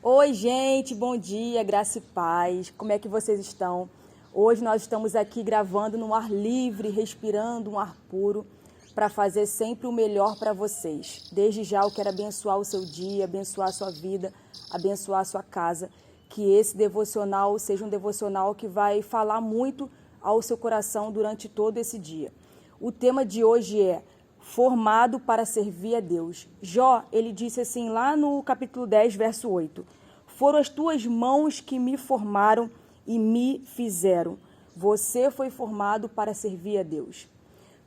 Oi, gente, bom dia, graça e paz. Como é que vocês estão? Hoje nós estamos aqui gravando no ar livre, respirando um ar puro, para fazer sempre o melhor para vocês. Desde já eu quero abençoar o seu dia, abençoar a sua vida, abençoar a sua casa. Que esse devocional seja um devocional que vai falar muito ao seu coração durante todo esse dia. O tema de hoje é formado para servir a Deus. Jó, ele disse assim lá no capítulo 10, verso 8. Foram as tuas mãos que me formaram e me fizeram. Você foi formado para servir a Deus.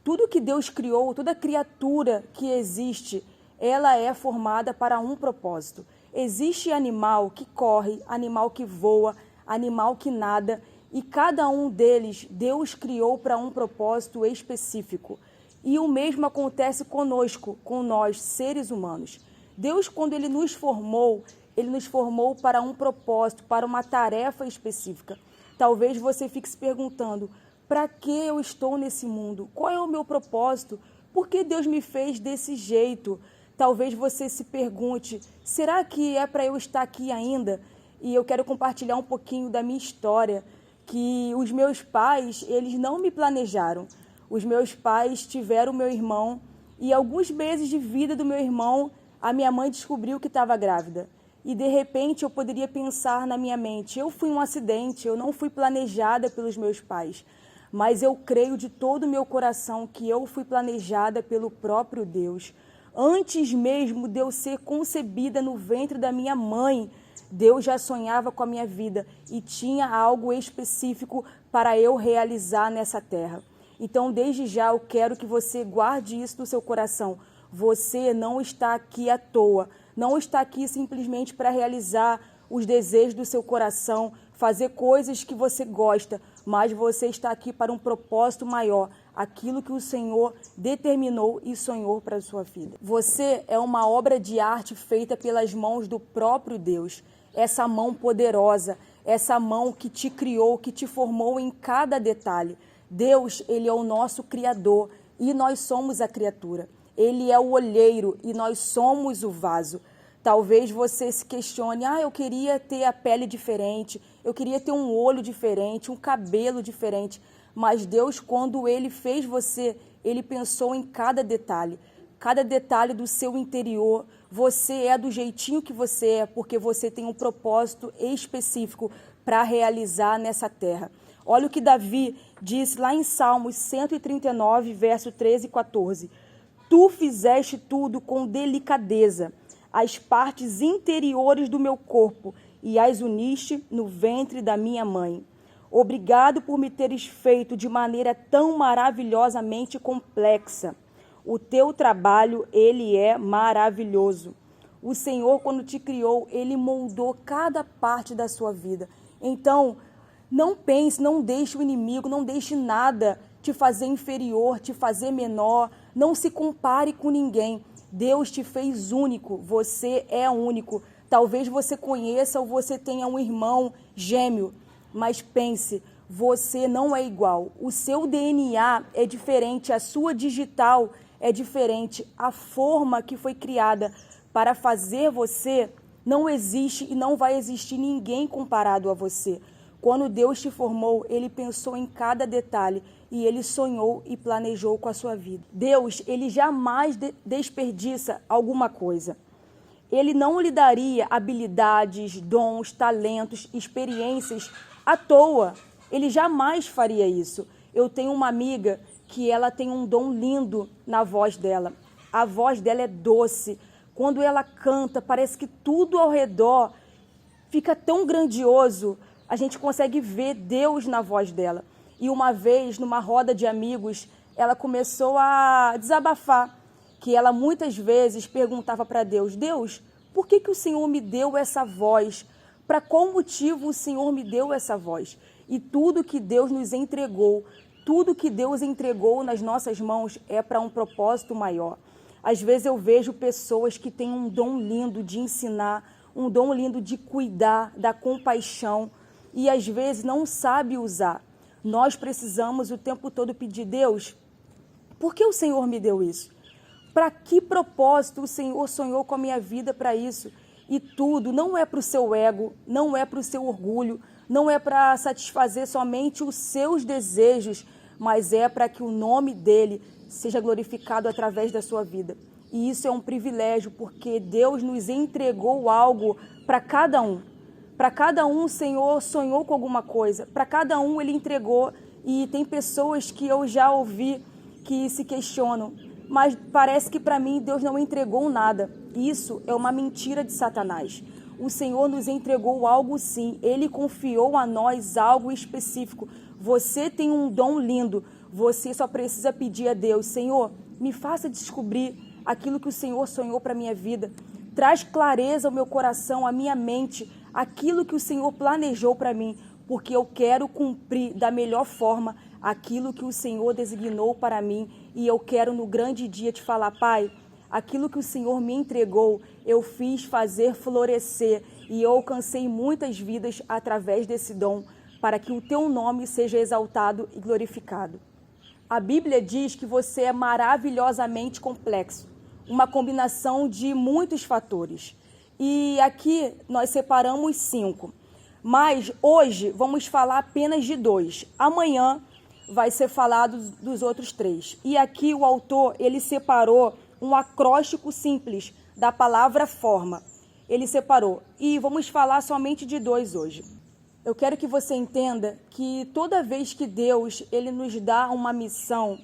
Tudo que Deus criou, toda criatura que existe, ela é formada para um propósito. Existe animal que corre, animal que voa, animal que nada, e cada um deles Deus criou para um propósito específico. E o mesmo acontece conosco, com nós, seres humanos. Deus, quando Ele nos formou para um propósito, para uma tarefa específica. Talvez você fique se perguntando, para que eu estou nesse mundo? Qual é o meu propósito? Por que Deus me fez desse jeito? Talvez você se pergunte, será que é para eu estar aqui ainda? E eu quero compartilhar um pouquinho da minha história, que os meus pais, eles não me planejaram. Os meus pais tiveram meu irmão e alguns meses de vida do meu irmão, a minha mãe descobriu que estava grávida. E de repente eu poderia pensar na minha mente, eu fui um acidente, eu não fui planejada pelos meus pais. Mas eu creio de todo o meu coração que eu fui planejada pelo próprio Deus. Antes mesmo de eu ser concebida no ventre da minha mãe, Deus já sonhava com a minha vida e tinha algo específico para eu realizar nessa terra. Então, desde já, eu quero que você guarde isso no seu coração. Você não está aqui à toa, não está aqui simplesmente para realizar os desejos do seu coração, fazer coisas que você gosta, mas você está aqui para um propósito maior, aquilo que o Senhor determinou e sonhou para a sua vida. Você é uma obra de arte feita pelas mãos do próprio Deus. Essa mão poderosa, essa mão que te criou, que te formou em cada detalhe. Deus, Ele é o nosso Criador e nós somos a criatura. Ele é o olheiro e nós somos o vaso. Talvez você se questione, eu queria ter a pele diferente, eu queria ter um olho diferente, um cabelo diferente. Mas Deus, quando Ele fez você, Ele pensou em cada detalhe do seu interior. Você é do jeitinho que você é, porque você tem um propósito específico para realizar nessa terra. Olha o que Davi diz lá em Salmos 139, verso 13 e 14. Tu fizeste tudo com delicadeza, as partes interiores do meu corpo, e as uniste no ventre da minha mãe. Obrigado por me teres feito de maneira tão maravilhosamente complexa. O teu trabalho, ele é maravilhoso. O Senhor, quando te criou, Ele moldou cada parte da sua vida. Então, não pense, não deixe o inimigo, não deixe nada te fazer inferior, te fazer menor. Não se compare com ninguém. Deus te fez único, você é único. Talvez você conheça ou você tenha um irmão gêmeo, mas pense, você não é igual. O seu DNA é diferente, a sua digital é diferente. A forma que foi criada para fazer você não existe e não vai existir ninguém comparado a você. Quando Deus te formou, Ele pensou em cada detalhe e Ele sonhou e planejou com a sua vida. Deus, Ele jamais desperdiça alguma coisa. Ele não lhe daria habilidades, dons, talentos, experiências à toa. Ele jamais faria isso. Eu tenho uma amiga que ela tem um dom lindo na voz dela. A voz dela é doce. Quando ela canta, parece que tudo ao redor fica tão grandioso. A gente consegue ver Deus na voz dela. E uma vez, numa roda de amigos, ela começou a desabafar, que ela muitas vezes perguntava para Deus, Deus, por que o Senhor me deu essa voz? Para qual motivo o Senhor me deu essa voz? E tudo que Deus nos entregou, tudo que Deus entregou nas nossas mãos é para um propósito maior. Às vezes eu vejo pessoas que têm um dom lindo de ensinar, um dom lindo de cuidar, da compaixão, e às vezes não sabe usar. Nós precisamos o tempo todo pedir, Deus, por que o Senhor me deu isso? Para que propósito o Senhor sonhou com a minha vida para isso? E tudo não é para o seu ego, não é para o seu orgulho, não é para satisfazer somente os seus desejos, mas é para que o nome dele seja glorificado através da sua vida. E isso é um privilégio, porque Deus nos entregou algo para cada um. Para cada um, o Senhor sonhou com alguma coisa. Para cada um, Ele entregou. E tem pessoas que eu já ouvi que se questionam. Mas parece que para mim Deus não entregou nada. Isso é uma mentira de Satanás. O Senhor nos entregou algo sim. Ele confiou a nós algo específico. Você tem um dom lindo. Você só precisa pedir a Deus: Senhor, me faça descobrir aquilo que o Senhor sonhou para a minha vida. Traz clareza ao meu coração, à minha mente, aquilo que o Senhor planejou para mim, porque eu quero cumprir da melhor forma aquilo que o Senhor designou para mim. E eu quero no grande dia te falar: Pai, aquilo que o Senhor me entregou, eu fiz fazer florescer e eu alcancei muitas vidas através desse dom, para que o teu nome seja exaltado e glorificado. A Bíblia diz que você é maravilhosamente complexo, uma combinação de muitos fatores. E aqui nós separamos 5, mas hoje vamos falar apenas de 2. Amanhã vai ser falado dos outros 3. E aqui o autor, ele separou um acróstico simples da palavra forma. Ele separou. E vamos falar somente de 2 hoje. Eu quero que você entenda que toda vez que Deus ele nos dá uma missão,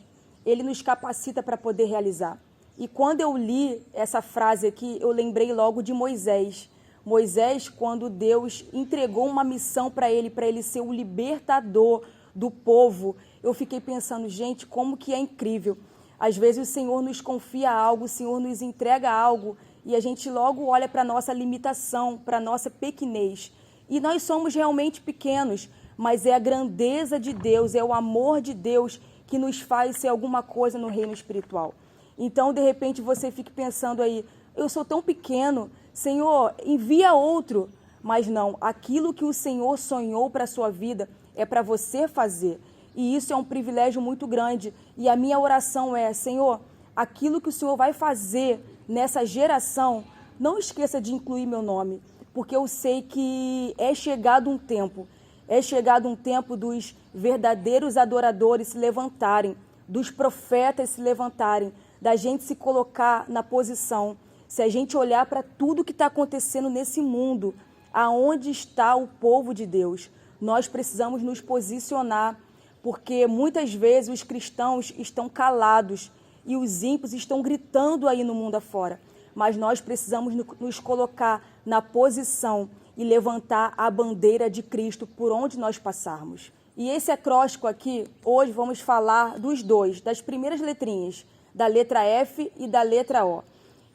Ele nos capacita para poder realizar. E quando eu li essa frase aqui, eu lembrei logo de Moisés. Moisés, quando Deus entregou uma missão para ele ser o libertador do povo, eu fiquei pensando, gente, como que é incrível. Às vezes o Senhor nos confia algo, o Senhor nos entrega algo e a gente logo olha para a nossa limitação, para a nossa pequenez. E nós somos realmente pequenos, mas é a grandeza de Deus, é o amor de Deus que nos faz ser alguma coisa no reino espiritual. Então, de repente, você fica pensando aí, eu sou tão pequeno, Senhor, envia outro. Mas não, aquilo que o Senhor sonhou para a sua vida é para você fazer. E isso é um privilégio muito grande. E a minha oração é, Senhor, aquilo que o Senhor vai fazer nessa geração, não esqueça de incluir meu nome, porque eu sei que é chegado um tempo dos verdadeiros adoradores se levantarem, dos profetas se levantarem, da gente se colocar na posição. Se a gente olhar para tudo que está acontecendo nesse mundo, aonde está o povo de Deus, nós precisamos nos posicionar, porque muitas vezes os cristãos estão calados e os ímpios estão gritando aí no mundo afora. Mas nós precisamos nos colocar na posição e levantar a bandeira de Cristo por onde nós passarmos. E esse acróstico aqui, hoje vamos falar dos 2, das primeiras letrinhas, da letra F e da letra O.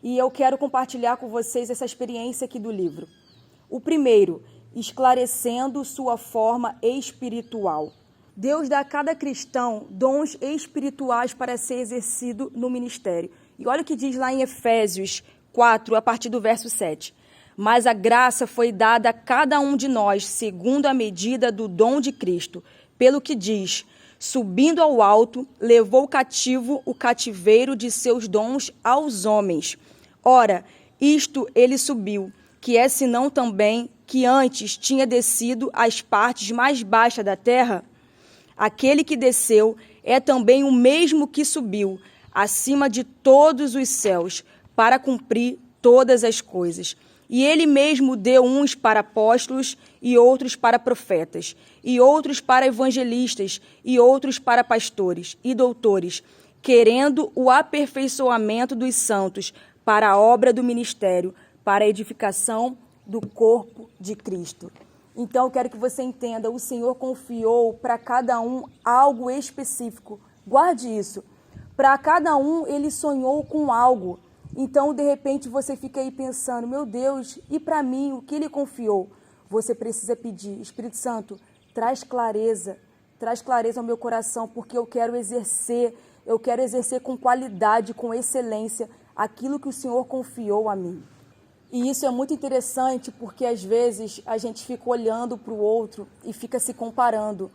E eu quero compartilhar com vocês essa experiência aqui do livro. O primeiro, esclarecendo sua forma espiritual. Deus dá a cada cristão dons espirituais para ser exercido no ministério. E olha o que diz lá em Efésios 4, a partir do verso 7. Mas a graça foi dada a cada um de nós, segundo a medida do dom de Cristo. Pelo que diz, subindo ao alto, levou cativo o cativeiro de seus dons aos homens. Ora, isto ele subiu, que é senão também que antes tinha descido às partes mais baixas da terra? Aquele que desceu é também o mesmo que subiu, acima de todos os céus, para cumprir todas as coisas. E ele mesmo deu uns para apóstolos, e outros para profetas, e outros para evangelistas, e outros para pastores e doutores, querendo o aperfeiçoamento dos santos para a obra do ministério, para a edificação do corpo de Cristo. Então, eu quero que você entenda, o Senhor confiou para cada um algo específico. Guarde isso. Para cada um, Ele sonhou com algo. Então, de repente, você fica aí pensando, meu Deus, e para mim, o que Ele confiou? Você precisa pedir, Espírito Santo, traz clareza ao meu coração, porque eu quero exercer com qualidade, com excelência, aquilo que o Senhor confiou a mim. E isso é muito interessante, porque às vezes a gente fica olhando para o outro e fica se comparando.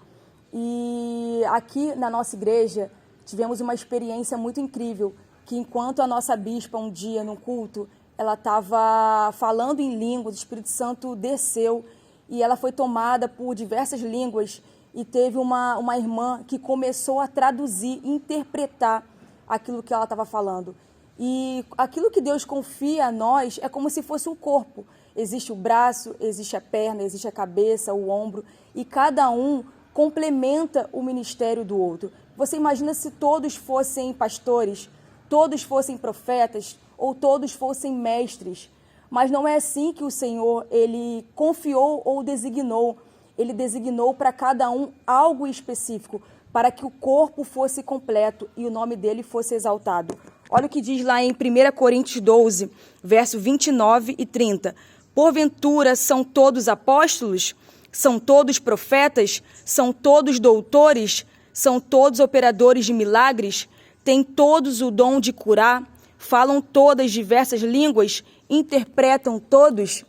E aqui na nossa igreja, tivemos uma experiência muito incrível, que enquanto a nossa bispa um dia, num culto, ela estava falando em línguas, o Espírito Santo desceu e ela foi tomada por diversas línguas e teve uma irmã que começou a traduzir, interpretar aquilo que ela estava falando. E aquilo que Deus confia a nós é como se fosse um corpo. Existe o braço, existe a perna, existe a cabeça, o ombro, e cada um complementa o ministério do outro. Você imagina se todos fossem pastores, todos fossem profetas ou todos fossem mestres. Mas não é assim que o Senhor, ele confiou ou designou. Ele designou para cada um algo específico, para que o corpo fosse completo e o nome dele fosse exaltado. Olha o que diz lá em 1 Coríntios 12, verso 29 e 30. Porventura são todos apóstolos? São todos profetas? São todos doutores? São todos operadores de milagres? Têm todos o dom de curar? Falam todas diversas línguas? Interpretam todos?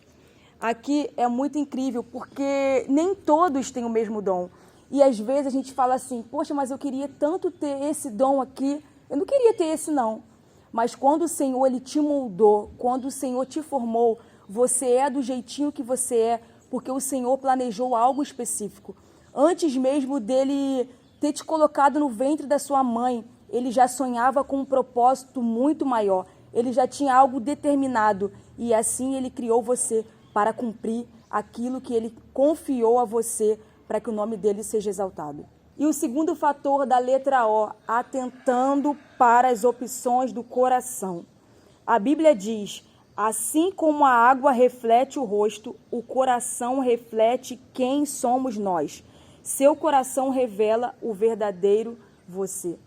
Aqui é muito incrível, porque nem todos têm o mesmo dom. E às vezes a gente fala assim, poxa, mas eu queria tanto ter esse dom aqui. Eu não queria ter esse não. Mas quando o Senhor ele te moldou, quando o Senhor te formou, você é do jeitinho que você é, porque o Senhor planejou algo específico. Antes mesmo dele ter te colocado no ventre da sua mãe, ele já sonhava com um propósito muito maior. Ele já tinha algo determinado e assim ele criou você para cumprir aquilo que ele confiou a você, para que o nome dele seja exaltado. E o segundo fator da letra O, atentando para as opções do coração. A Bíblia diz, assim como a água reflete o rosto, o coração reflete quem somos nós. Seu coração revela o verdadeiro você.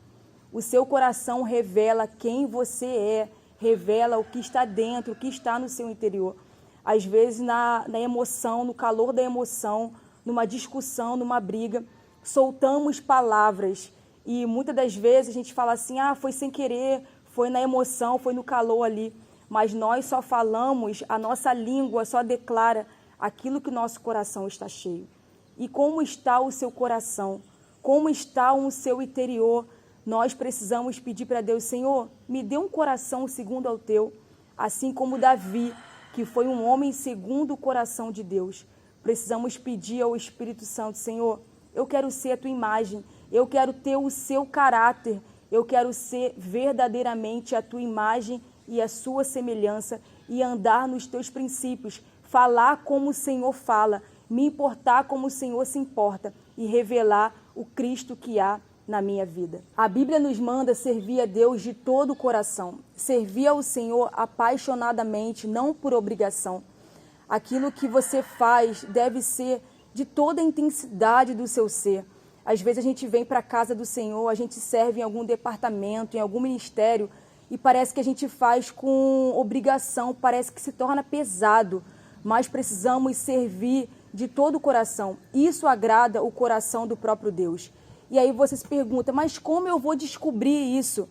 O seu coração revela quem você é, revela o que está dentro, o que está no seu interior. Às vezes, na emoção, no calor da emoção, numa discussão, numa briga, soltamos palavras e muitas das vezes a gente fala assim, foi sem querer, foi na emoção, foi no calor ali, mas nós só falamos, a nossa língua só declara aquilo que o nosso coração está cheio. E como está o seu coração? Como está o seu interior? Nós precisamos pedir para Deus, Senhor, me dê um coração segundo ao teu, assim como Davi, que foi um homem segundo o coração de Deus. Precisamos pedir ao Espírito Santo, Senhor, eu quero ser a tua imagem, eu quero ter o seu caráter, eu quero ser verdadeiramente a tua imagem e a sua semelhança e andar nos teus princípios, falar como o Senhor fala, me importar como o Senhor se importa e revelar o Cristo que há na minha vida. A Bíblia nos manda servir a Deus de todo o coração, servir ao Senhor apaixonadamente, não por obrigação. Aquilo que você faz deve ser de toda a intensidade do seu ser. Às vezes a gente vem para a casa do Senhor, a gente serve em algum departamento, em algum ministério, e parece que a gente faz com obrigação, parece que se torna pesado, mas precisamos servir de todo o coração. Isso agrada o coração do próprio Deus. E aí você se pergunta, mas como eu vou descobrir isso?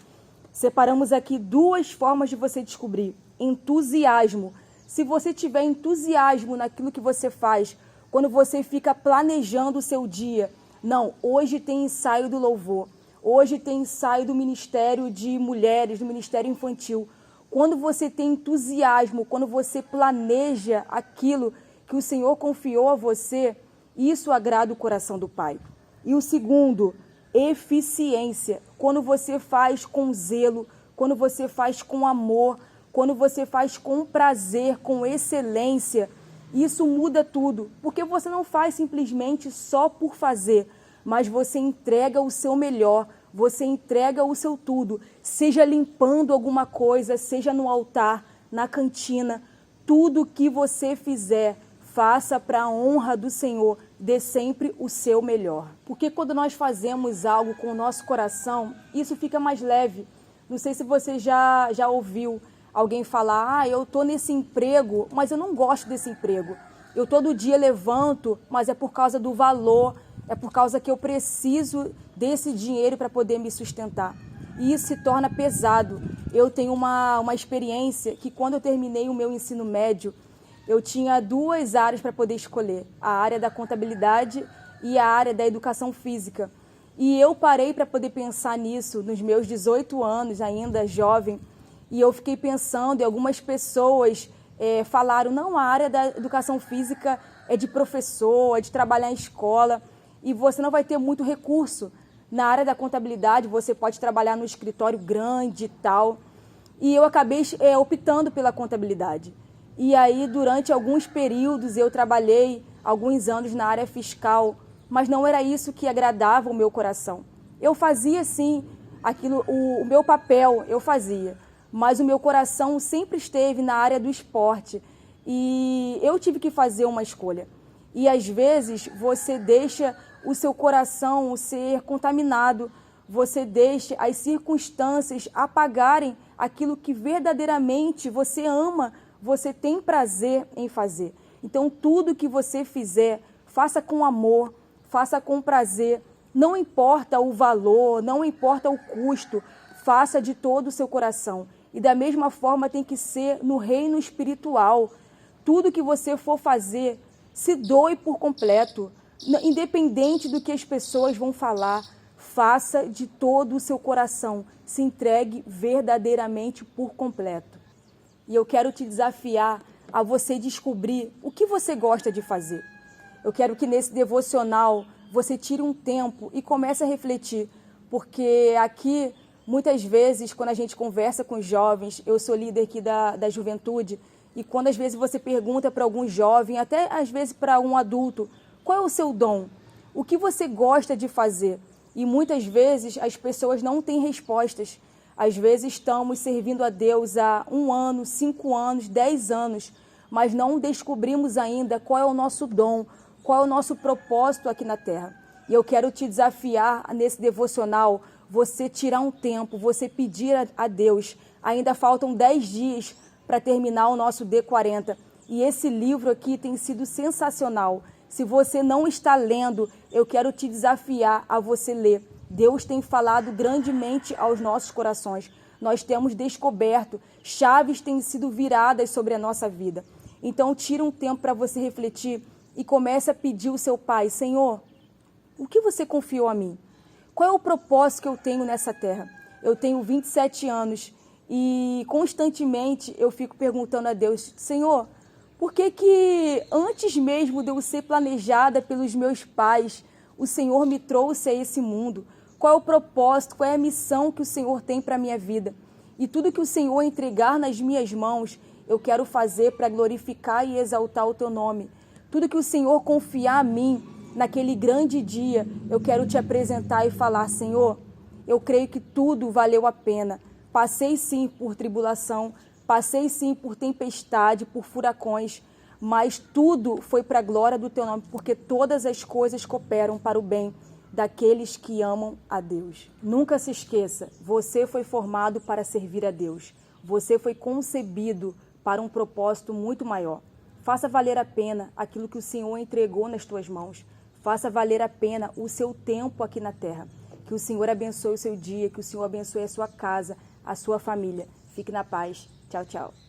Separamos aqui duas formas de você descobrir. Entusiasmo. Se você tiver entusiasmo naquilo que você faz, quando você fica planejando o seu dia, não, hoje tem ensaio do louvor, hoje tem ensaio do ministério de mulheres, do ministério infantil. Quando você tem entusiasmo, quando você planeja aquilo que o Senhor confiou a você, isso agrada o coração do Pai. E o segundo, eficiência. Quando você faz com zelo, quando você faz com amor, quando você faz com prazer, com excelência, isso muda tudo. Porque você não faz simplesmente só por fazer, mas você entrega o seu melhor, você entrega o seu tudo. Seja limpando alguma coisa, seja no altar, na cantina, tudo que você fizer, faça para a honra do Senhor, dê sempre o seu melhor. Porque quando nós fazemos algo com o nosso coração, isso fica mais leve. Não sei se você já ouviu alguém falar, eu estou nesse emprego, mas eu não gosto desse emprego. Eu todo dia levanto, mas é por causa do valor, é por causa que eu preciso desse dinheiro para poder me sustentar. E isso se torna pesado. Eu tenho uma experiência que quando eu terminei o meu ensino médio, eu tinha duas áreas para poder escolher, a área da contabilidade e a área da educação física. E eu parei para poder pensar nisso nos meus 18 anos, ainda jovem, E eu fiquei pensando, e algumas pessoas falaram, não, a área da educação física é de professor, é de trabalhar em escola, e você não vai ter muito recurso. Na área da contabilidade, você pode trabalhar no escritório grande e tal. E eu acabei optando pela contabilidade. E aí, durante alguns períodos, eu trabalhei alguns anos na área fiscal, mas não era isso que agradava o meu coração. Eu fazia, sim, aquilo, o meu papel eu fazia, mas o meu coração sempre esteve na área do esporte. E eu tive que fazer uma escolha. E às vezes você deixa o seu coração ser contaminado, você deixa as circunstâncias apagarem aquilo que verdadeiramente você ama, você tem prazer em fazer. Então, tudo que você fizer, faça com amor, faça com prazer, não importa o valor, não importa o custo, faça de todo o seu coração. E da mesma forma tem que ser no reino espiritual. Tudo que você for fazer, se doe por completo, independente do que as pessoas vão falar, faça de todo o seu coração, se entregue verdadeiramente por completo. E eu quero te desafiar a você descobrir o que você gosta de fazer. Eu quero que nesse devocional você tire um tempo e comece a refletir, porque aqui, muitas vezes, quando a gente conversa com os jovens, eu sou líder aqui da juventude, e quando às vezes você pergunta para algum jovem, até às vezes para um adulto, qual é o seu dom? O que você gosta de fazer? E muitas vezes as pessoas não têm respostas. Às vezes estamos servindo a Deus há 1 ano, 5 anos, 10 anos, mas não descobrimos ainda qual é o nosso dom, qual é o nosso propósito aqui na Terra. E eu quero te desafiar nesse devocional, você tirar um tempo, você pedir a Deus. Ainda faltam 10 dias para terminar o nosso D40. E esse livro aqui tem sido sensacional. Se você não está lendo, eu quero te desafiar a você ler. Deus tem falado grandemente aos nossos corações. Nós temos descoberto, chaves têm sido viradas sobre a nossa vida. Então, tira um tempo para você refletir e comece a pedir ao seu Pai, Senhor, o que você confiou a mim? Qual é o propósito que eu tenho nessa terra? Eu tenho 27 anos e constantemente eu fico perguntando a Deus, Senhor, por que antes mesmo de eu ser planejada pelos meus pais, o Senhor me trouxe a esse mundo? Qual é o propósito, qual é a missão que o Senhor tem para a minha vida? E tudo que o Senhor entregar nas minhas mãos, eu quero fazer para glorificar e exaltar o Teu nome. Tudo que o Senhor confiar a mim, naquele grande dia, eu quero te apresentar e falar, Senhor, eu creio que tudo valeu a pena. Passei sim por tribulação, passei sim por tempestade, por furacões, mas tudo foi para a glória do Teu nome, porque todas as coisas cooperam para o bem daqueles que amam a Deus. Nunca se esqueça, você foi formado para servir a Deus. Você foi concebido para um propósito muito maior. Faça valer a pena aquilo que o Senhor entregou nas tuas mãos. Faça valer a pena o seu tempo aqui na terra. Que o Senhor abençoe o seu dia, que o Senhor abençoe a sua casa, a sua família. Fique na paz. Tchau, tchau.